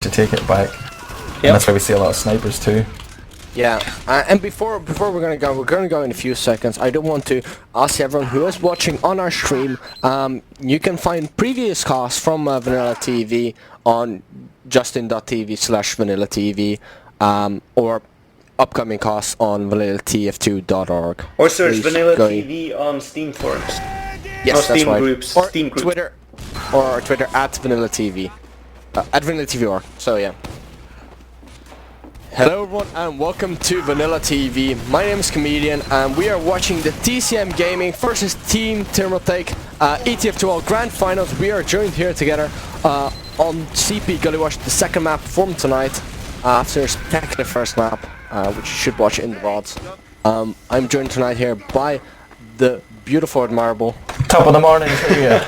to take it back. And that's why we see a lot of snipers too. Yeah, and before we're gonna go in a few seconds. I do want to ask everyone who is watching on our stream. You can find previous casts from VanillaTV on justin.tv/VanillaTV, or upcoming casts on VanillaTF2.org. Or search VanillaTV on Steam forums. Yes, no, that's Steam right. groups. Or Steam groups. Twitter, or Twitter at VanillaTV, at VanillaTV.org. So yeah. Hello everyone and welcome to VanillaTV. My name is Comedian and we are watching the TCM Gaming versus Team Thermaltake ETF2L Grand Finals. We are joined here together on CP Gullywash, the second map from tonight, after a spectacular first map, which you should watch in the VODs. I'm joined tonight here by the beautiful Admirable. Top of the morning to you.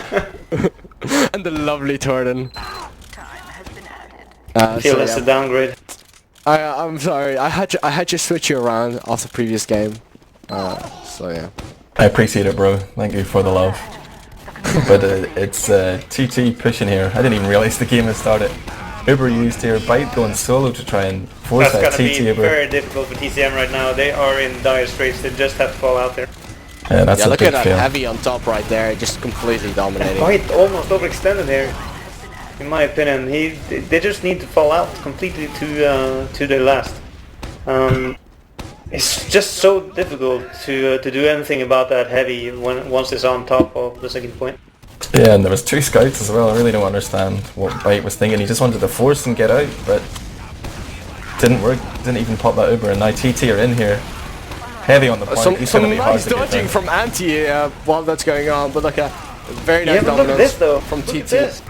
And the lovely Torden. Feel that's a downgrade. I'm sorry. I had to switch you around off the previous game. So yeah. I appreciate it, bro. Thank you for the love. But it's TT pushing here. I didn't even realize the game had started. Uber used here. Byte going solo to try and force that TT. That's gonna be very difficult for TCM right now. They are in dire straits. They just have to fall out there. Yeah, that's a look big at that fail. Heavy on top right there, just completely dominating. Byte almost overextended here. In my opinion, they just need to fall out completely to their last. It's just so difficult to do anything about that heavy once it's on top of the second point. Yeah, and there was two scouts as well. I really don't understand what Byte was thinking. He just wanted to force and get out, but didn't work. Didn't even pop that Uber. And now TT are in here, heavy on the point. He's Some gonna be hard nice to get dodging down. from Anty while that's going on, but like a very nice Look at this though. from Look at TT. this.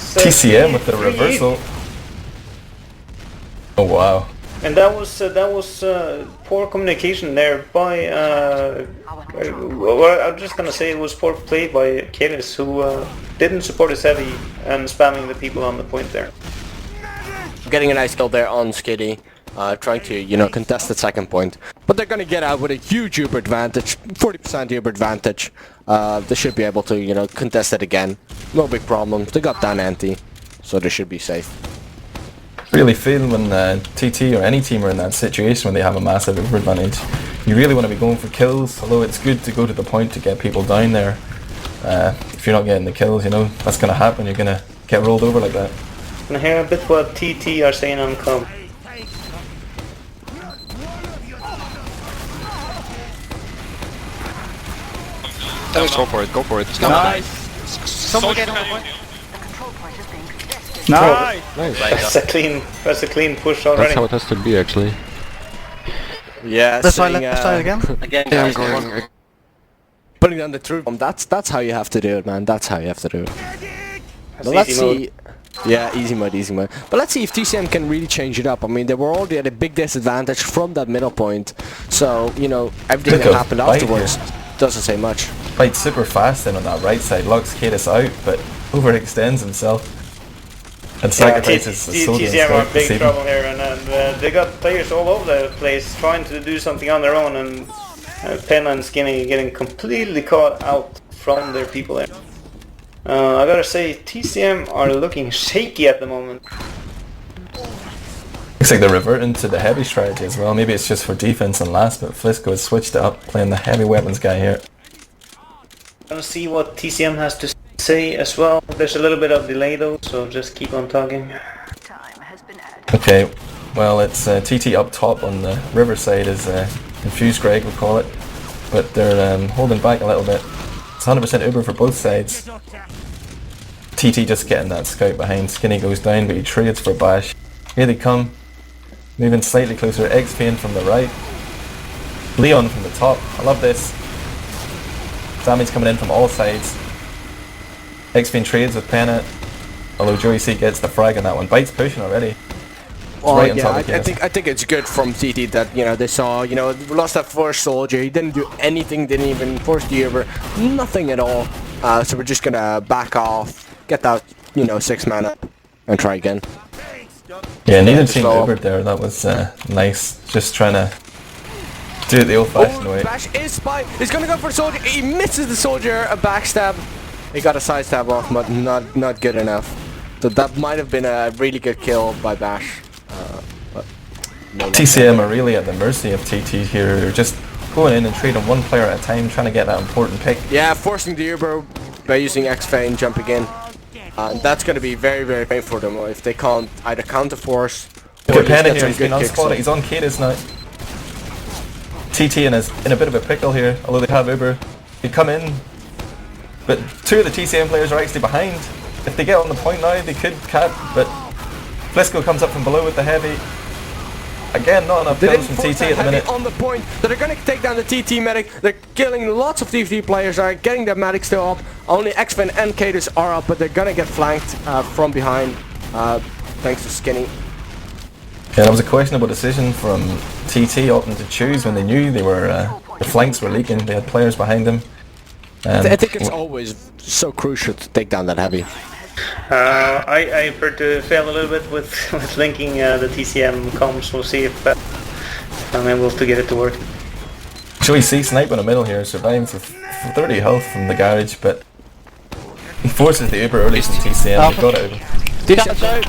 TCM with the reversal. Oh wow. And that was poor communication there by well, I'm just gonna say it was poor play by Kaidus, who didn't support his heavy and spamming the people on the point there. Getting a nice kill there on Skinnie, trying to contest the second point, but they're gonna get out with a huge Uber advantage, 40% Uber advantage. They should be able to contest it again. No big problem. They got down Anty, so they should be safe. Really feel when TT or any team are in that situation when they have a massive Uber advantage. You really want to be going for kills, although it's good to go to the point to get people down there. If you're not getting the kills, that's going to happen. You're going to get rolled over like that. And hear a bit what TT are saying on com. Go for it, go for it. Nice! Someone get on the point. Nice! That's a clean push already. That's how it has to be actually. Yeah, Let's try again. Yeah, I'm going. Putting down the truth. That's how you have to do it, man. That's how you have to do it. That's But let's easy see. mode. Yeah, easy mode. But let's see if TCM can really change it up. I mean, they were already at a big disadvantage from that middle point. So, everything Look that at happened Byte afterwards doesn't say much. Byte's super fast in on that right side, locks Kaidus out, but overextends himself. And sacrifices the soldier. TCM are in big trouble here, and they got players all over the place trying to do something on their own, and Pena and Skinnie getting completely caught out from their people there. I gotta say, TCM are looking shaky at the moment. Looks like they're reverting to the heavy strategy as well. Maybe it's just for defense and last, but Flisko has switched it up, playing the heavy weapons guy here. Gonna see what TCM has to say as well. There's a little bit of delay though, so just keep on talking. Okay, well it's TT up top on the riverside is confused Greg we'll call it, but they're holding back a little bit. It's 100% Uber for both sides. TT just getting that scout behind. Skinnie goes down, but he trades for Bash. Here they come, moving slightly closer. Exfane from the right, Leon from the top. I love this. Damage coming in from all sides. Exfane trades with Pena, although Joey C gets the frag on that one. Byte's pushing already. Well, right on yeah, top of I Kaidus. think it's good from TT that they saw we lost that first soldier. He didn't do anything, didn't even force the Uber, nothing at all. So we're just gonna back off, get that 6-man up, and try again. Yeah, neither team slow up. Ubered there. That was nice. Just trying to do it the old-fashioned way. Bash is spy. He's gonna go for the soldier. He misses the soldier. A backstab. He got a side stab off, but not good enough. So that might have been a really good kill by Bash. But no, TCM are really at the mercy of TT here. They're just going in and trading one player at a time, trying to get that important pick. yeah, forcing the Uber by using Exfane jumping in. And that's going to be very, very painful for them if they can't either counter force or Look at Pena just get here, some he's been good kicks. unspotted, he's on Kaidus now. TT in a bit of a pickle here, although they have Uber. They come in, but two of the TCM players are actually behind. If they get on the point now, they could cap, but Flisko comes up from below with the heavy. Again, not enough They kills didn't from force TT that at the heavy minute. on the point. They're going to take down the TT medic. They're killing lots of TT players. Are getting their medic still up. Only Exfane and Kaidus are up, but they're going to get flanked from behind, thanks to Skinnie. Yeah, that was a questionable decision from TT opting to choose when they knew they were the flanks were leaking. They had players behind them. I think it's always so crucial to take down that heavy. I prefer to fail a little bit with linking the TCM comms. We'll see if I'm able to get it to work. So we see Snipe in the middle here, survives with 30 health from the garage, but he forces the Uber early from TCM. They got it. Catch out.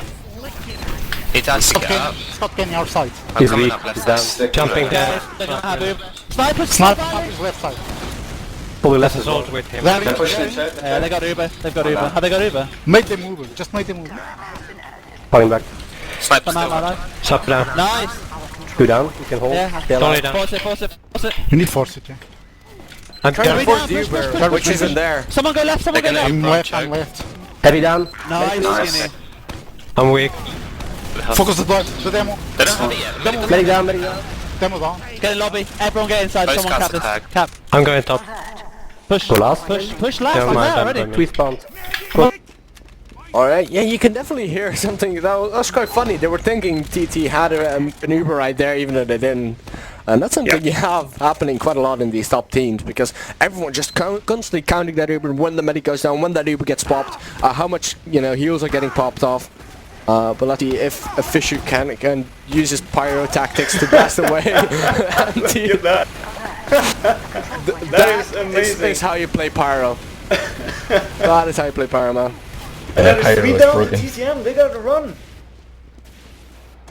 He does Stop get up. getting, stop getting your side. I'm coming up left side. Jumping down. They're gonna have Uber. Sniper, sniper on his left side. Fully left as well with him. They got Uber. They've got Uber. Have they got Uber? Make them move. Just make them move. Falling back. Sniper Come still on, up. Shut down. Nice. 2 down. You can hold. Yeah. Don't lay down. Force it, force it, force it. You need force it, yeah. I'm Trying to Carry force down, the push, push, Uber, push, which push, isn't push. there. Someone go left, someone go They're left. gonna I'm left, choke. I'm left. heavy down. Nice, Skinnie. I'm weak. Focus the door, the demo. They don't have it yet. Let me Medic down, medic down. Demo down. Get in lobby. Everyone get inside. Both Someone cap scouts this. attack. Cap. I'm going top. Push. Go last. Push left. Never I'm mind, there I'm already. we spawned. Alright, yeah, you can definitely hear something. That was quite funny. They were thinking TT had an Uber right there, even though they didn't. And that's something you have happening quite a lot in these top teams, because everyone just constantly counting that Uber when the medic goes down, when that Uber gets popped, how much, heals are getting popped off. But let's see if a Fisshu can use his pyro tactics to blast away. Anty. Look at that. That is amazing. Is how you play pyro. That is how you play pyro, man. And Yeah, there's Pyro 3 is down to broken. TCM. They gotta run.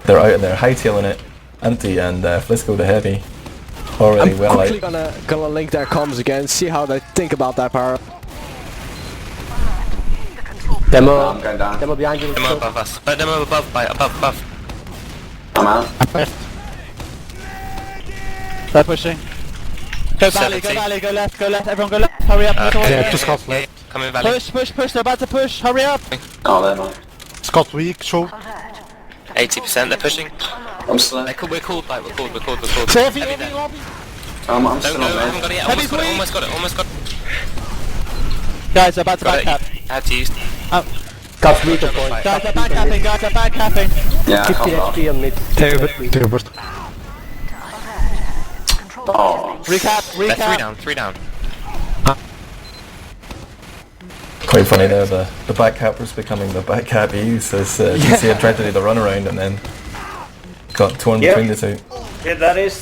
They're out there hightailing it. Anty and Flisko the heavy. Already I'm well quickly out. gonna link their comms again, see how they think about that pyro. Demo. I'm going down. Demo behind you. Demo above us. Demo above, Byte, above. I'm out. They're pushing. Go valley, 70. go valley, go left, everyone go left, hurry up, middle. Yeah, 2 Scots left. Coming valley. Push, they're about to push, hurry up. Scott weak, show. 80%, they're pushing. I'm slow. We're called, Byte, we're called. Save Heavy you, there. lobby. I'm Don't still go, on I haven't there. got it yet. Heavy Almost got it. Guys, they're about to Got back cap. it. I had to use. Got weak point. Guys, they're back capping. Yeah, 50 HP on mid. Tailbird. Recap. They're 3 down. Quite funny there, the back cappers becoming the back cap use as TCM tried to do the runaround and then got torn Yeah. between the two. Yeah, that is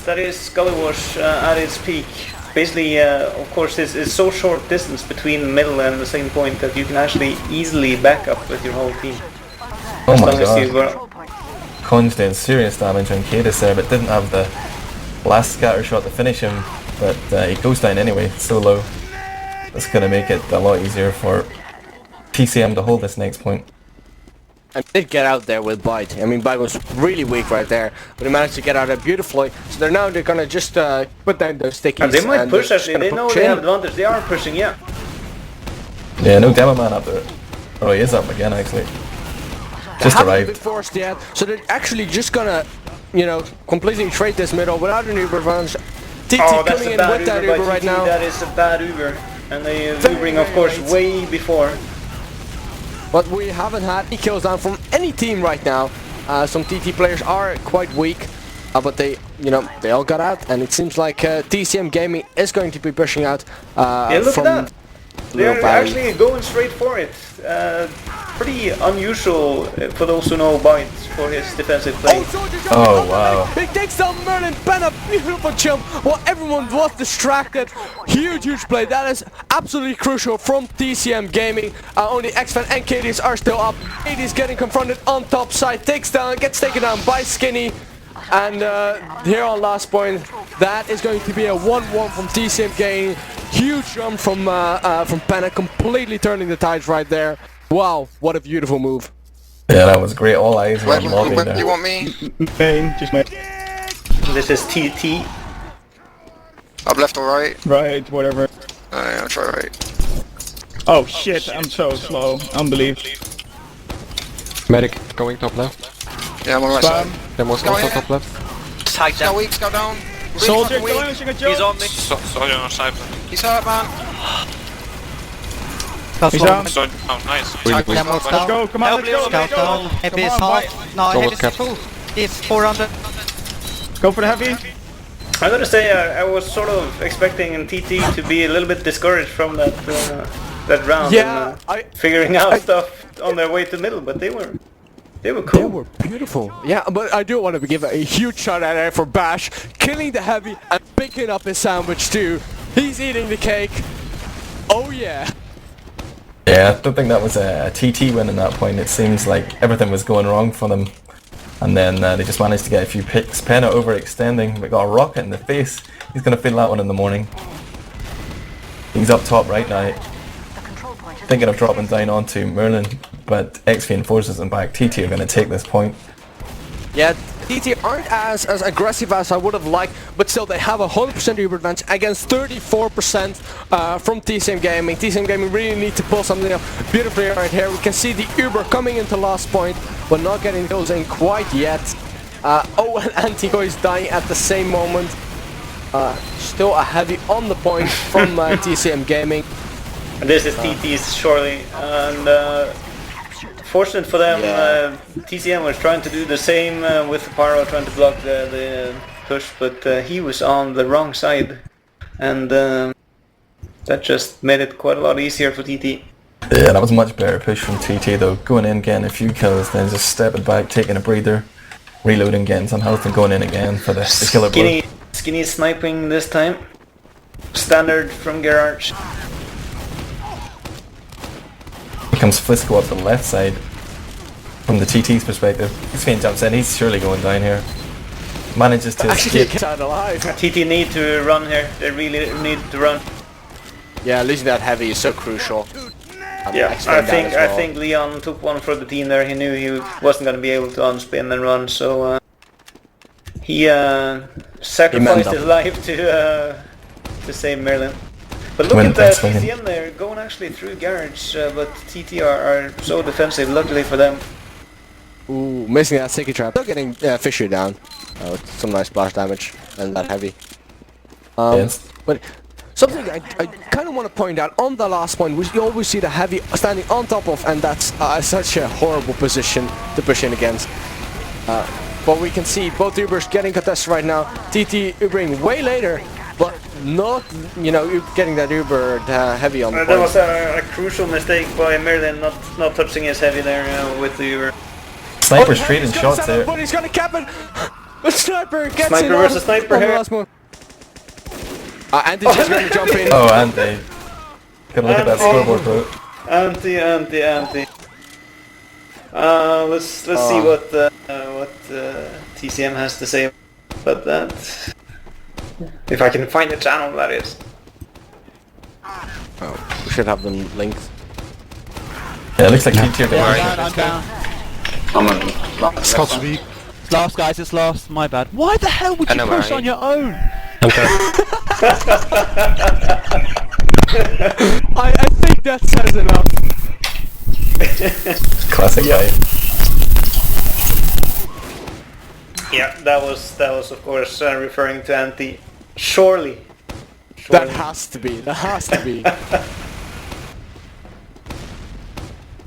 Gullywash at its peak. Basically, of course, it's so short distance between the middle and the same point that you can actually easily back up with your whole team. Oh As my long as you god. Coinz doing serious damage on Kaidus there, but didn't have the last scatter shot to finish him, but he goes down anyway, so low. That's going to make it a lot easier for TCM to hold this next point. And did get out there with Byte. I mean, Byte was really weak right there, but he managed to get out there beautifully. So they're gonna just put down those stickies. And they might push they're actually, just they gonna know push they in. have advantage, they are pushing, yeah. Yeah, no demo man up there. Oh, he is up again actually. Just They haven't been arrived. forced yet, so they're actually just gonna, completely trade this middle without an Uber advantage. TT Oh, that's coming a in bad with that Uber Uber by right TT, now. that is a bad Uber. And they Ubering, of course, way before. But we haven't had any kills down from any team right now. Some TT players are quite weak, but they all got out, and it seems like TCM Gaming is going to be pushing out Yeah, look from at that. Little They're Valley. actually going straight for it. pretty unusual for those who know Byte for his defensive play. Oh, wow. He takes down Mirelin, Pena, beautiful jump while everyone was distracted. Huge play. That is absolutely crucial from TCM Gaming. Only Exfane and Kaidus are still up. Kaidus getting confronted on top side, gets taken down by Skinnie. And here on last point, that is going to be a 1-1 from TCM Gaming. Huge jump from Pena, completely turning the tides right there. Wow, what a beautiful move. Yeah, that was great. All eyes were on Lobby there. You want me? Main, just main. This is TT. Up left or right? Right, whatever. I'll try right. Oh shit, I'm so slow. Unbelievable. Medic going top left. Yeah, I'm on right side. Then was Go also in. top left. Tag Go weak, go down. Really Soldier, fucking weak. launching a He's jump. on me. Sorry, on sniper. He's hurt, man. He's down. Sorry. Oh, nice. Really weak. Let's go, come on, let's go. Scout down, heavy is half. No, Double heavy is cap. full. It's 400. Go for the heavy. I gotta say, I was sort of expecting TT to be a little bit discouraged from that round. Yeah, and, figuring out stuff on their way to middle, but they were cool. They were beautiful. Yeah, but I do want to give a huge shout out there for Bash, killing the heavy and picking up his sandwich too. He's eating the cake. Oh yeah. Yeah, I don't think that was a TT win in that point. It seems like everything was going wrong for them. And then they just managed to get a few picks. Pena overextending, but got a rocket in the face. He's going to feel that one in the morning. He's up top right now. Thinking of dropping down onto Mirelin, but Exfane forces him back. TT are going to take this point. Yeah, TT aren't as aggressive as I would have liked, but still they have a 100% Uber advantage against 34% from TCM Gaming. TCM Gaming really need to pull something up beautifully right here. We can see the Uber coming into last point, but not getting those in quite yet. Oh, and Anty is dying at the same moment. Still a heavy on the point from TCM Gaming. And this is TT's surely, and fortunate for them, TCM was trying to do the same with the Pyro, trying to block the push, but he was on the wrong side, and that just made it quite a lot easier for TT. Yeah, that was a much better push from TT though. Going in, getting a few kills, then just stepping back, taking a breather, reloading, getting some health and going in again for the killer blow. Skinnie sniping this time. Standard from Gerard. Here comes Flisko up the left side. From the TT's perspective, Exfane jumps in, he's surely going down here. Manages to Actually, escape. get out alive. TT need to run here, they really need to run. Yeah, losing that heavy is so crucial. Yeah, I think Leon took one for the team there. He knew he wasn't going to be able to unspin and run, so he sacrificed his life to save Mirelin. But look at the TCM there, going actually through garage, but TT are so defensive, luckily for them. Ooh, missing that sticky trap. Still getting Fisshu down. With some nice splash damage and that heavy. Yes. But something I kind of want to point out on the last point, you always see the heavy standing on top of, and that's such a horrible position to push in against. But we can see both Ubers getting contested right now. TT Ubering way later, but not, getting that Uber heavy on the point. That was a crucial mistake by Mirelin not touching his heavy there with the Uber. Sniper's trading shots there. But he's gonna cap it. The sniper gets Sniper versus sniper here. Anty's just gonna jump in. Oh, Anty. Gotta look at that scoreboard, bro. Anty. Let's see what TCM has to say about that. If I can find the channel, that is. Oh, we should have them linked. Yeah, it looks like TT are I'm down. Scott's weak. It's last, guys, it's last. My bad. Why the hell would you push on your own? I think that says enough. Classic guy. Yeah, that was of course referring to Anty. Surely. That has to be.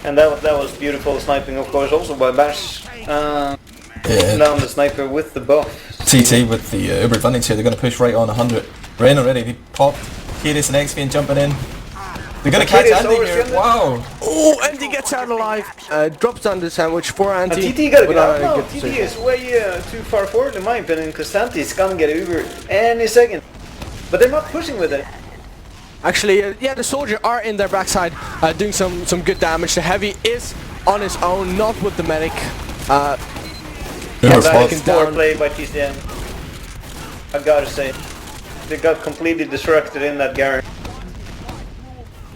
And that was beautiful sniping, of course, also by Bash. Down the sniper with the buff. TT with the Uber advantage here, they're going to push right on 100. Rain already, they popped. Kaidus and Exfane jumping in. They're gonna catch Kaidus Anty here. overskimmed it. Wow. Oh, Anty gets out alive. Drops down the sandwich for Anty. TT gotta get But, out now. good TT decision. is way too far forward in my opinion, because Anty's gonna get Uber any second. But they're not pushing with it. Actually, yeah, the soldier are in their backside, doing some good damage. The heavy is on his own, not with the medic. Uber That spots. is poor play by TCM. I gotta say. They got completely disrupted in that garage.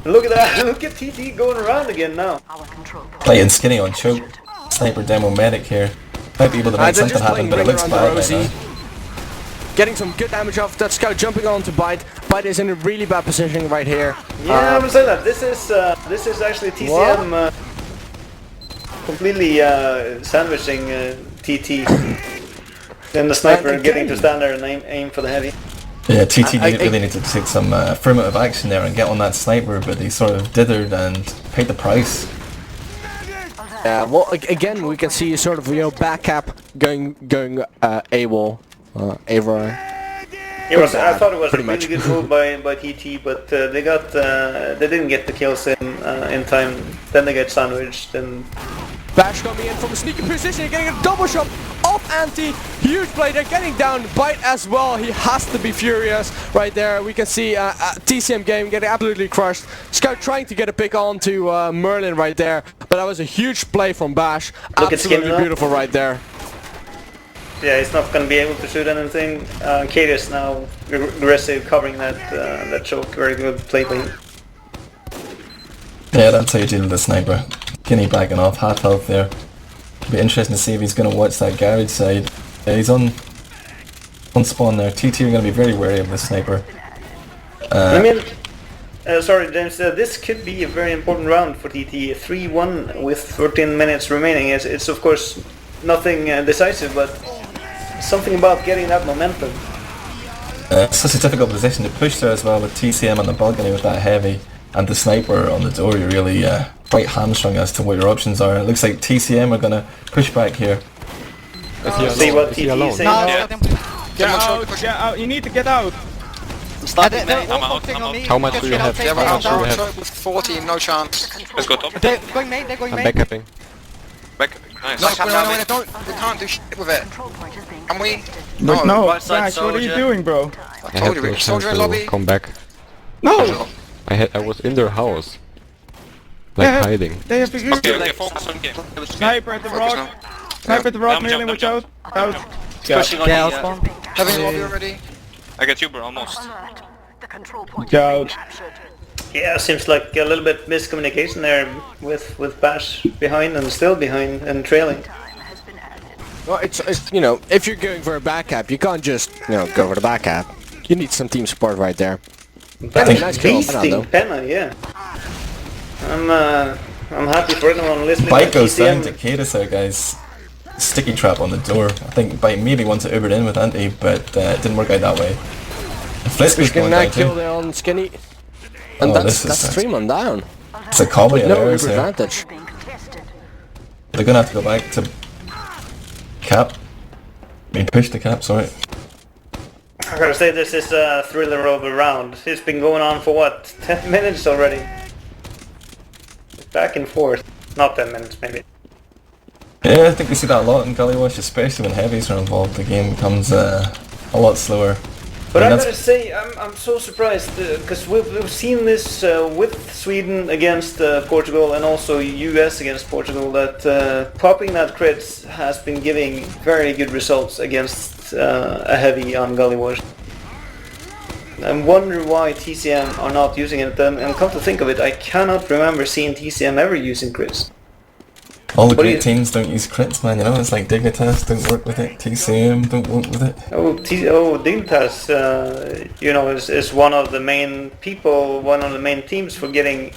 Look at that, look at TT going around again now. Playing Skinnie on choke. Sniper demo medic here. Might be able to make They're something just happen, playing but it ring looks around the bad right Rosie. now. Getting some good damage off that scout, jumping on to Byte. Byte is in a really bad position right here. Yeah, I'm saying that. This is actually TCM completely sandwiching TT. Then the sniper getting to stand there and aim for the heavy. Yeah, TT really needed to take some affirmative action there and get on that sniper, but he sort of dithered and paid the price. Well, again, we can see sort of, you know, back cap going AWOL. AWOL. I thought it was Pretty a really much. good move by TT, but they didn't get the kills in time. Then they get sandwiched. And Bash coming in from a sneaky position, getting a double shot off Anty. Huge play, they're getting down. Byte as well, he has to be furious right there. We can see TCM game getting absolutely crushed. Scout trying to get a pick on to Mirelin right there, but that was a huge play from Bash. Look at Absolutely Skinnie. beautiful right there. yeah, he's not going to be able to shoot anything. Kaidus now aggressive, covering that choke. Very good play by him. Yeah, that's how you deal with the sniper. Skinnie backing off, half health there. Be interesting to see if he's going to watch that garage side. Yeah, he's on spawn there. TT are going to be very wary of the sniper. I mean, sorry James, this could be a very important round for TT. 3-1 with 13 minutes remaining. It's of course nothing decisive, but something about getting that momentum. It's such a difficult position to push there as well, with TCM on the balcony with that heavy and the sniper on the door. You're really quite hamstrung as to what your options are. It looks like TCM are going to push back here. See what TT is saying. No, Yeah. Get out, You need to get out. they're all out, focusing I'm on out. me. How much Just do you get out, have? take Yeah, me but out. I'm have? down with 14, no chance. Let's go top. They're going main, they're going I'm main. backcapping. Back. Nice. No, we can't do shit with it. Can we? No, Right side Bash, what are you soldier. doing, bro? I I told had you, no we chance soldier in to lobby. come back. No, I was in their house. Like Yeah. hiding. they have to Okay, focus on game. Sniper at the Focus rock. now. Sniper at the rock, I'm Mirelin, jumped, watch I'm out. Out. Pushing on Yeah, the, I'll spawn. Heavy in lobby already. I get you, bro, almost. Go out. Yeah, seems like a little bit miscommunication there with Bash behind and still behind and trailing. Well, it's you know, if you're going for a back cap, you can't just, you know, go for the back cap. You need some team support right there. Pena, nice kill, beasting Pena, yeah. I'm happy for anyone listening. Byte to goes down to TCM. Kaidus there, guys. Sticky trap on the door. I think Byte maybe wants to Ubered in with Anty, but it didn't work out that way. Flisko's going down Kill too. there on Skinnie. And Oh, that's this is 3 man down. It's a comedy of No errors Uber here. advantage. They're going to have to go back to cap. I mean, push the cap, sorry. I gotta say, this is a thriller of a round. It's been going on for what, 10 minutes already? Back and forth. Not 10 minutes, maybe. Yeah, I think we see that a lot in Gullywash, especially when heavies are involved. The game becomes a lot slower. But And I that's- gotta say, I'm so surprised because we've seen this with Sweden against Portugal and also US against Portugal, that popping that crits has been giving very good results against a heavy on Gullywash. I wonder why TCM are not using it, and come to think of it, I cannot remember seeing TCM ever using crits. All the What do great you- teams don't use crits, man, you know? It's like Dignitas don't work with it, TCM don't work with it. Dignitas, you know, is one of the main people, one of the main teams for getting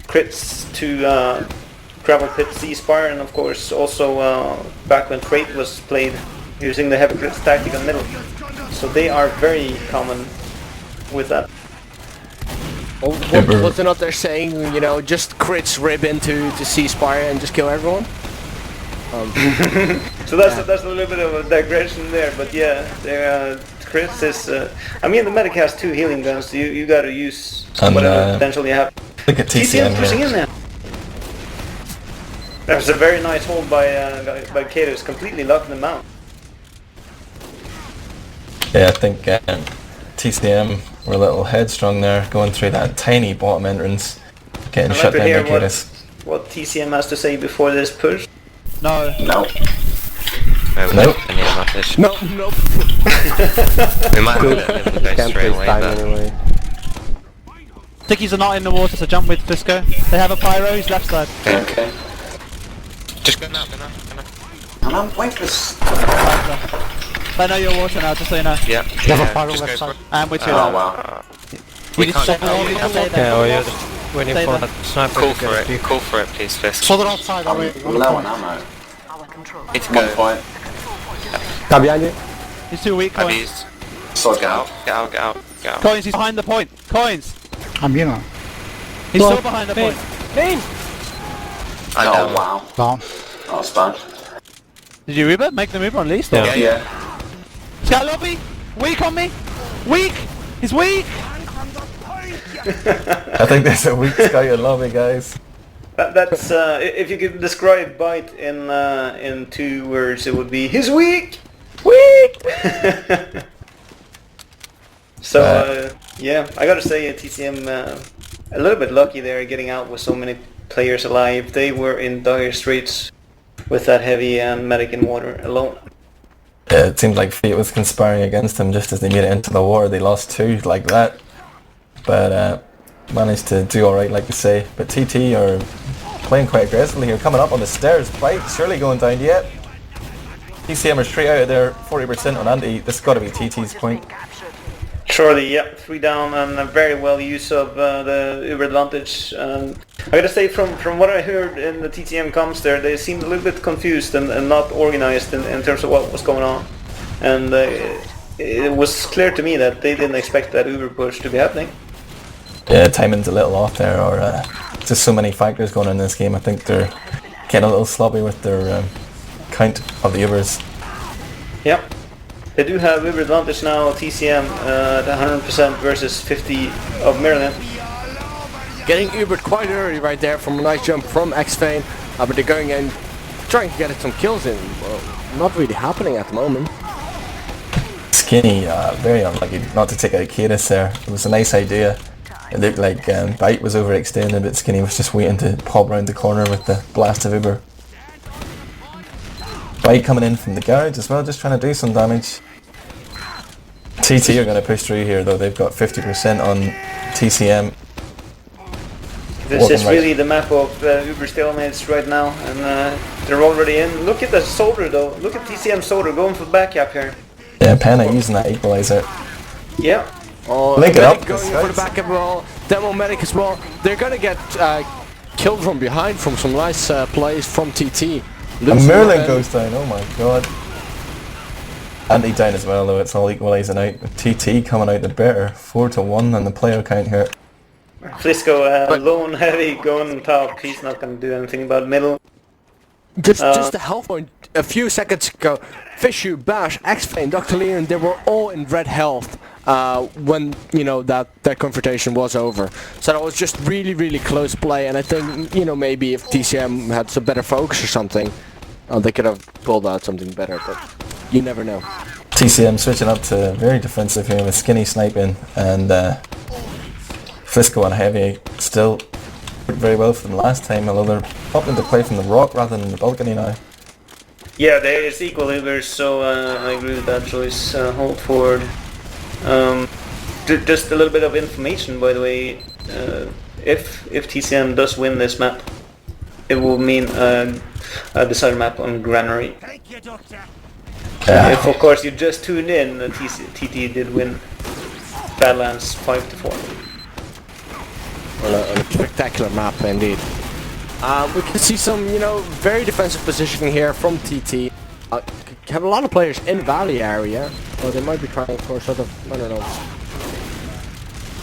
crits to Gravel Pit C-Spire, and of course also back when Freight was played using the heavy crits tactic on middle. So they are very common with that. What's it not they're saying, you know, just crits rib into C-Spire and just kill everyone? So that's a little bit of a digression there, but yeah, crits is. I mean, the medic has 2 healing guns. So you got to use And, whatever potential you have. Look at TCM pushing here. in there. That was a very nice hold by Kaidus, completely locking them out. Yeah, I think TCM were a little headstrong there, going through that tiny bottom entrance, getting I'd shut like to down by hear Kaidus. what TCM has to say before this push. No. No. Nope. No, nope. We might have a little bit straight away, but... anyway. Tickies are not in the water, so jump with Flisko. They have a pyro, he's left side. Okay. Just go now, go now. And I'm wait for this. They know you're water now, just so you know. Yeah. You have a pyro just left go side. And we're two. Oh wow. We You can't just go. stay there. Waiting Stay for there. that sniper. Call for it, call for it please, Fisk. So they're outside already. I'm low on ammo. It's 1 go. point. He's too weak, I've Coinz. used. So Get out, get out, get out, get out. Coinz, he's behind the point. Coinz! I'm here now. He's still behind the point. I Oh down. wow. Down. That was bad. Did you Uber? Make the Uber on least? Yeah, Yeah. Scout lobby! Weak on me! Weak! He's weak! I think there's a weak scout in lobby, guys. That's if you could describe Byte in 2 words, it would be he's weak. Weak. So yeah, I gotta say TCM a little bit lucky there, getting out with so many players alive. They were in dire straits with that heavy medic in water alone. Yeah, it seemed like fate was conspiring against them just as they made it into the war. They lost 2 like that, but managed to do alright, like you say. But TT are playing quite aggressively here, coming up on the stairs. Byte surely going down yet. TCM are straight out of there, 40% on Anty. This has got to be TT's point. Surely, yeah, 3 down and a very well use of the Uber advantage. I gotta say, from what I heard in the TCM comms there, they seemed a little bit confused and not organized in terms of what was going on. And it was clear to me that they didn't expect that Uber push to be happening. Yeah, timing's a little off there, or just so many factors going on in this game. I think they're getting a little sloppy with their count of the Ubers. Yeah. They do have Uber advantage now, TCM at 100% versus 50 of Mirelin. Getting Ubered quite early right there from a nice jump from Exfane. But they're going in, trying to get some kills in. Well, not really happening at the moment. Skinnie, very unlucky not to take out Kaidus there. It was a nice idea. It looked like Byte was overextended, but Skinnie was just waiting to pop round the corner with the blast of Uber. Byte coming in from the garage as well, just trying to do some damage. TT are going to push through here though, they've got 50% on TCM. This is really the map of Uber stalemates right now, and they're already in. Look at the soldier though, look at TCM soldier going for the back cap here. Yeah, Pena using that equalizer. Yeah. Oh, Link it up. going for the backup roll. Demo medic as well. They're gonna get killed from behind from some nice plays from TT. And Mirelin goes down, oh my god. Anty down as well though, it's all equalising out. With TT coming out the better, 4-1 on the player count here. Flisko lone heavy going top, he's not gonna do anything about middle. Just a health point. A few seconds ago, Fisshu, Bash, Exfane, DrLeon, they were all in red health when that confrontation was over. So that was just really close play, and I think maybe if TCM had some better focus or something, they could have pulled out something better. But you never know. TCM switching up to very defensive here with Skinnie sniping and Flisko on heavy still worked very well for them last time, although they're opting to play from the rock rather than the balcony now. Yeah, there is equal Ubers, so I agree with that choice. Hold forward. Just a little bit of information, by the way. If TCM does win this map, it will mean a decider map on Granary. If of course you just tuned in, TT did win Badlands 5-4. Well, a spectacular map indeed. We can see some, very defensive positioning here from TT. Have a lot of players in Valley area, or they might be trying for sort of, I don't know,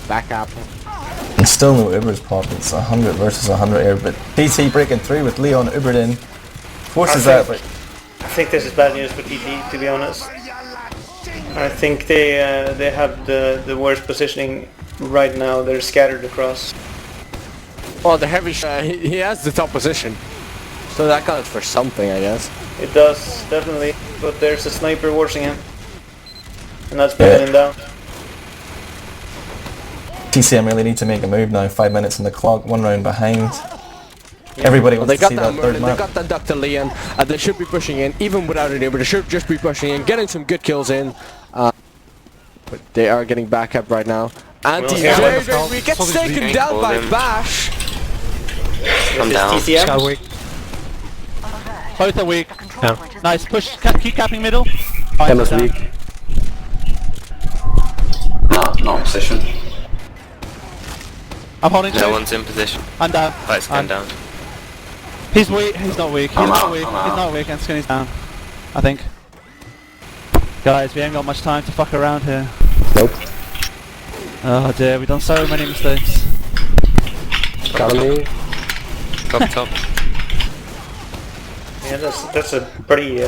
backup. And still no Ubers pop, it's 100 versus 100 here, but TT breaking through with Leon Ubered in. Forces that, but... I think this is bad news for TT, to be honest. I think they have the worst positioning right now. They're scattered across. Well, the heavy he has the top position. So that counts for something, I guess. It does, definitely. But there's a sniper watching him. And that's Mirelin down. TCM really need to make a move now. 5 minutes on the clock, 1 round behind. Everybody wants to see that third They map. got that DrLeon, and they should be pushing in, even without an but they should just be pushing in, getting some good kills in. But they are getting back up right now. Anty very weak, gets taken down by Bash. I'm down. TCM. weak. Both are weak. Nice, push, keep capping middle. Pena's weak. Not in position. I'm holding No two. one's in position. I'm down. Byte's gone down. He's weak, he's not weak, he's I'm not out, weak, I'm he's out. not weak, and Skinny's down. I think. Guys, we ain't got much time to fuck around here. Nope. Oh dear, we've done so many mistakes. Got me. Top. Yeah, that's a pretty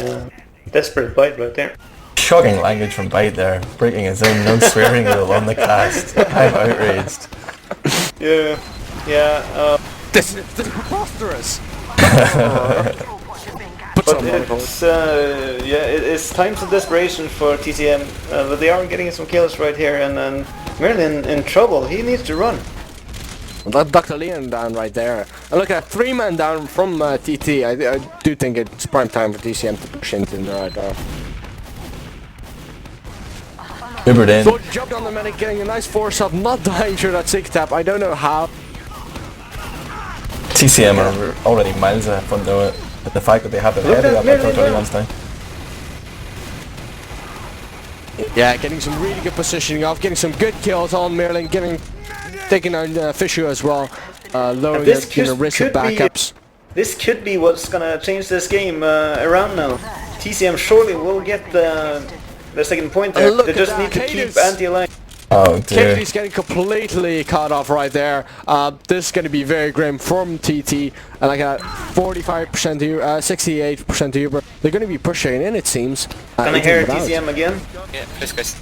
desperate Byte right there. Shocking language from Byte there, breaking his own no swearing rule on the cast. I'm outraged. Yeah, This is preposterous. but it's times of desperation for TCM, but they are getting some kills right here, and Mirelin in trouble. He needs to run. That DrLeon down right there. And look at 3 men down from TT. I do think it's prime time for TCM to push into the right door. Ubered in. So jumped on the medic, getting a nice force up, not dying through that 6 tap. I don't know how. TCM are already miles ahead from it. But the fact that they have the Look heavy at up like Mirelin DrLeon's time. Yeah, getting some really good positioning off, getting some good kills on Mirelin, taking on Fisshu as well, lowering the risk of backups. This could be what's gonna change this game around now. TCM surely will get the second point there. Look They at just that, need to Kaidus. keep Anty alive. Oh dear. Kaidus getting completely caught off right there. This is going to be very grim from TT. And like at 45% Uber, 68% Uber. They're going to be pushing in, it seems. Can I hear TCM again? Yeah, Flisko's.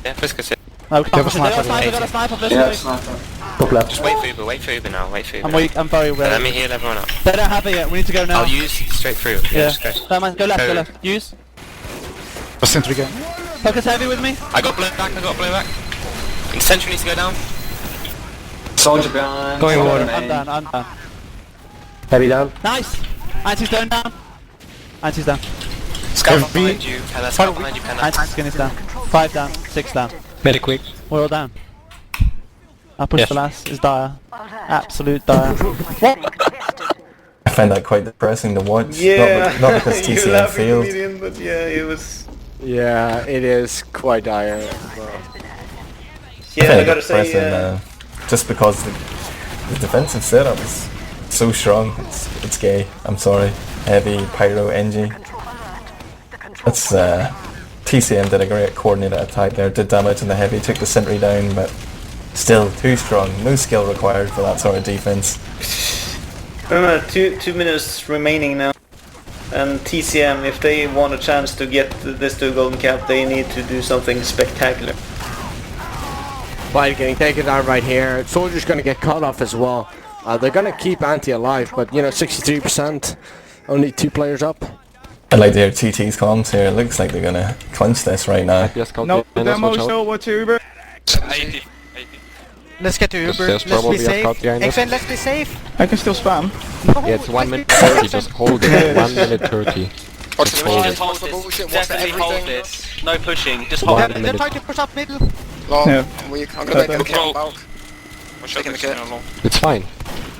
No, we can't push. a sniper. They got a sniper this Yeah, way. sniper. Top left. Just wait for Uber now, wait for Uber. I'm weak, I'm very weak. Let me heal everyone up. They don't have it yet, we need to go now. I'll use straight through. Yeah. Just go. Don't mind, go left, Go. go left. Use. Sentry again. Focus heavy with me. I got blow back. And Sentry needs to go down. Soldier behind. Going soldier water. main. I'm down. Heavy down. Nice! Anty's down. Anty's down. Scout behind you, Pena. Scout behind you, Pena. Anty's Skinny's down. 5 down, 6 down. Medic quick. We're all down. Our push Yes. the last is dire. Absolute dire. I find that quite depressing to watch. Yeah, Not because you're TCM laughing, failed. comedian, but yeah, it was. Yeah, it is quite dire. Yeah, I find it gotta say, depressing, just because the defensive setup is so strong. It's gay. I'm sorry. Heavy, pyro, NG. That's TCM did a great coordinated attack there. Did damage in the heavy, took the sentry down, but still too strong. No skill required for that sort of defense. 2 minutes remaining now, and TCM, if they want a chance to get this to a golden cap, they need to do something spectacular. Byte getting taken down right here. Soldier's going to get caught off as well. They're going to keep Anty alive, but you know, 63%. Only 2 players up. I'd like to hear TT's comms here. It looks like they're gonna clinch this right now. No demo show. What's Uber? 80. Let's get to Uber. There's Let's be probably a safe. scout behind us. Exfane, let's be safe. I can still spam. Yeah, it's 1 minute 30, just hold it. 1 minute 30. What's Just the hold bullshit? it. What's the bullshit? What's the everything? No pushing, just hold They're, it. they're trying to push up middle. Long, Yeah. I'm weak. I'm gonna make a kill bulk. Taking the kit. It's fine.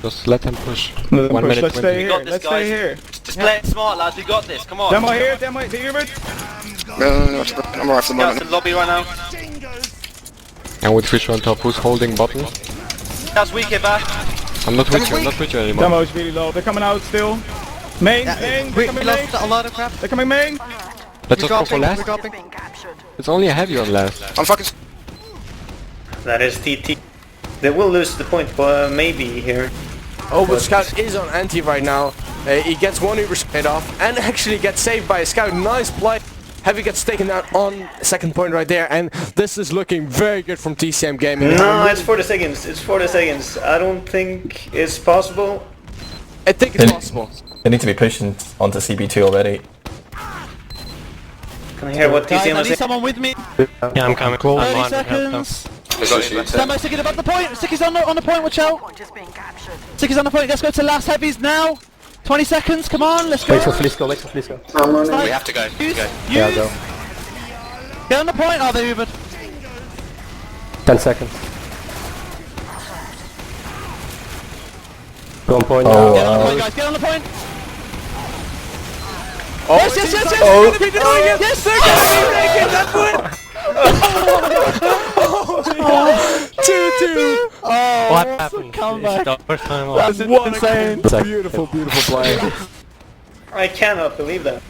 Just let them push. Let them 1 push. minute Let's 20. stay here. Let's stay here. Just play it smart, lads. We got this. Come on. Demo here. Demo. The Uber. No, I'm alright for the moment. lobby right now. And with Fisshu on top, who's holding bottom? That's weak here back. I'm not with you anymore. Demo is really low. They're coming out still. Main. Main. They're We coming lost main. a lot of crap. They're coming main. Let's just go for We're last. dropping. It's only a heavy on last. I'm fucking. That is TT. They will lose the point, but maybe here. Oh, but Scout is on Anty right now. He gets 1 Uber straight off and actually gets saved by a Scout. Nice play. Heavy gets taken out on second point right there, and this is looking very good from TCM Gaming. No, it's 40 seconds. It's 40 seconds. I don't think it's possible. I think it's possible. They need to be pushing onto CB2 already. Can I hear what Guys, TCM I was need saying? someone with me. Yeah, I'm coming. 30 seconds. Stand by Sticky's above the point. Sticky's on the point, watch out. Sticky's on the point, let's go to last heavies now. 20 seconds, come on, let's go. Wait for Flisko, wait for Flisko. We have to go. Yeah, go. Get on the point, oh they hoovered. 10 seconds. Go on point Oh, now. Get on the point guys, get on the point. Oh, Yes, yes, yes, yes, oh, they're gonna be doing it. Yes, they're gonna be making that point. 2-2. Oh, What awesome happened? comeback. It's the first time That's insane. Beautiful, beautiful play. I cannot believe that.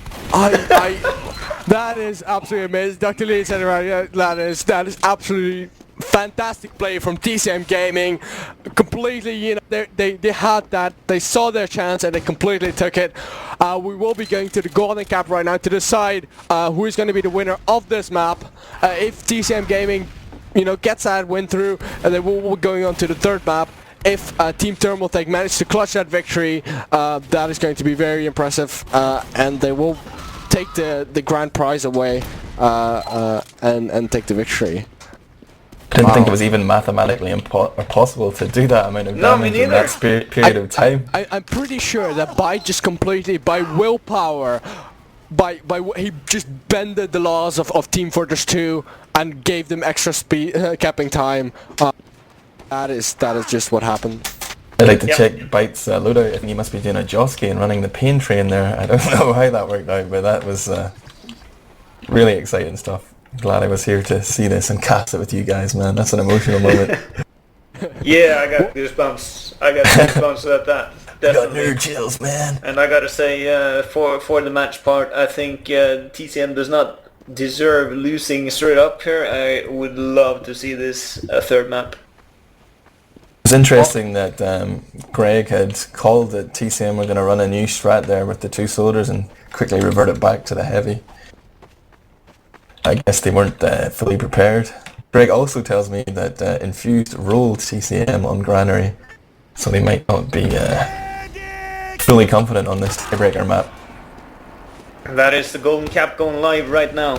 That is absolutely amazing. Dr. Lee said it right. Yeah, that is absolutely fantastic play from TCM Gaming. Completely, you know, they had that. They saw their chance and they completely took it. We will be going to the golden cap right now to decide who is going to be the winner of this map. If TCM Gaming, you know, gets that win through, and then we'll be going on to the third map. If Team Thermaltake manage to clutch that victory, that is going to be very impressive, and they will take the grand prize away and take the victory. I didn't think it was even mathematically possible to do that amount of damage in that period of time. I'm pretty sure that Byte just completely, by willpower, he just bended the laws of Team Fortress 2 and gave them extra speed capping time. That is just what happened. I'd like to check Byte's loadout. I think he must be doing a Joski and running the pain train there. I don't know how that worked out, but that was really exciting stuff. Glad I was here to see this and cast it with you guys, man. That's an emotional moment. Yeah, I got goosebumps. I got goosebumps at that. Got nerd chills, man. And I gotta say, for the match part, I think TCM does not deserve losing straight up here. I would love to see this third map. It's interesting that Greg had called that TCM were going to run a new strat there with the two soldiers and quickly revert it back to the heavy. I guess they weren't fully prepared. Greg also tells me that Infused rolled TCM on Granary, so they might not be fully confident on this tiebreaker map. That is the golden cap going live right now.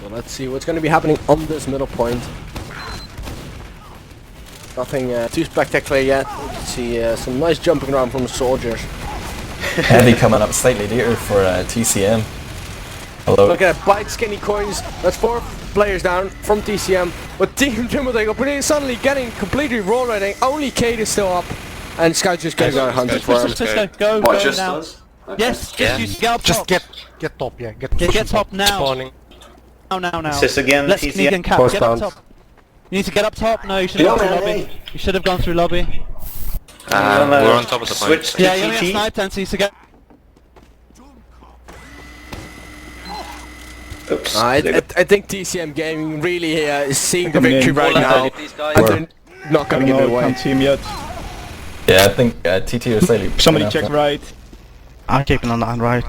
So let's see what's going to be happening on this middle point. Nothing too spectacular yet. You can see some nice jumping around from the soldiers. Heavy coming up slightly later for TCM. Hello. Look at that, Byte, Skinnie, Coinz. That's 4 players down from TCM. But Team DrLeon suddenly getting completely roll rating. Only Kaidus still up. And Scout just going to hunt for him. Go just now. us? Okay. Yes, just get up top. Just get top, yeah. Get top now. Spawning. Now. Is this again Let's TCM? sneak and cap. Get up top. You need to get up top. No, you should have gone through lobby. You should have gone through lobby. We're on top of the point. Switch to Yeah, you only have TT. snipe Anty to get. Oops. I think TCM Gaming really is seeing the Coming in. victory right now. And they're not going to give it away. Can't see him yet. Yeah, I think TT are slightly... Somebody enough check now. right. I'm keeping an eye on right.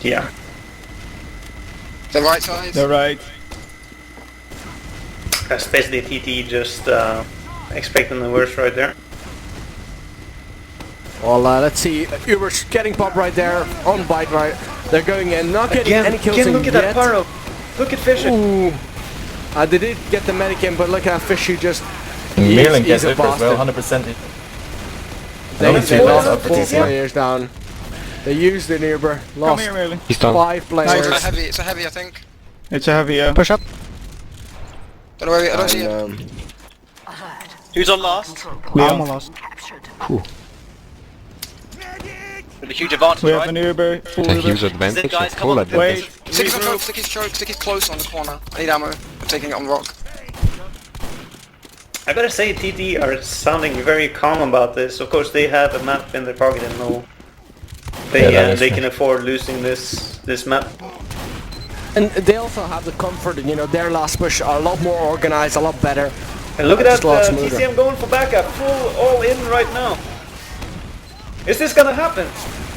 Yeah. The right side. They're right. Especially TT just expecting the worst right there. Well, let's see. Uber's getting popped right there on Byte right. They're going in, not getting any kills in look at yet. that pyro. Look at Fisshu. Ooh. They did get the medic in, but look at Fisshu just... Mirelin gets he's a over as well, bastard. 100%. They Only 2 players up for four TCM. players down. They used the Uber, Come lost here, Mirelin. He's done. 5 players. It's a heavy, I think. It's a heavy, yeah. Push up. Don't know where I don't see it. Who's on last? Leon. I'm on last. With a huge advantage, We have an Uber. Full A Uber. huge advantage, a full Wait. advantage. Sticky's on choke, Sticky's choke, Sticky's close on the corner. I need ammo. I'm taking it on rock. I gotta say, TT are sounding very calm about this. Of course, they have a map in their pocket and know they can afford losing this map. And they also have the comfort, you know, their last push are a lot more organized, a lot better. And look at Just a lot that smoother. TCM going for backup, full all in right now. Is this gonna happen?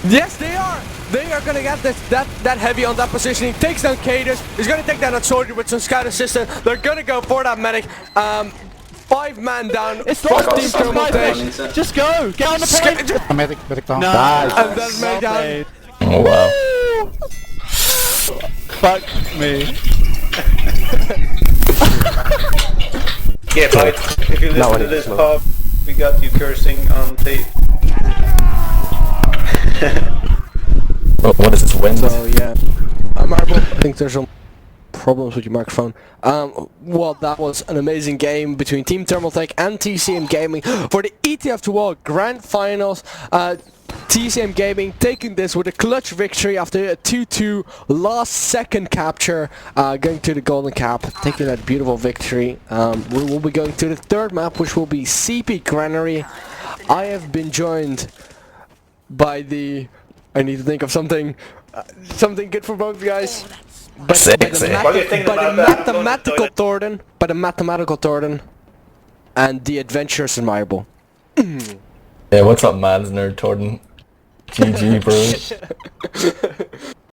Yes, they are! They are gonna get that heavy on that position. He takes down Kaidus. He's gonna take down that soldier with some scout assistant. They're gonna go for that medic. 5 man down. It's lost. Team thermal take. Just go. Get on the point. Medic down. Nice. And then medic down. Oh wow. Fuck me. Yeah, Byte, if you listen to this pub, we got you cursing on tape. What is this, wind? So yeah, Admirable, I think there's some problems with your microphone. Well, that was an amazing game between Team Thermaltake and TCM Gaming for the ETF2L Grand Finals. TCM Gaming taking this with a clutch victory after a 2-2 last second capture, going to the golden cap, taking that beautiful victory. We will be going to the third map, which will be CP Granary. I have been joined by the... I need to think of something good for both guys. By the mathematical Torden, and the adventurous Admirable. Yeah, what's up, man's nerd Torden? GG, bro.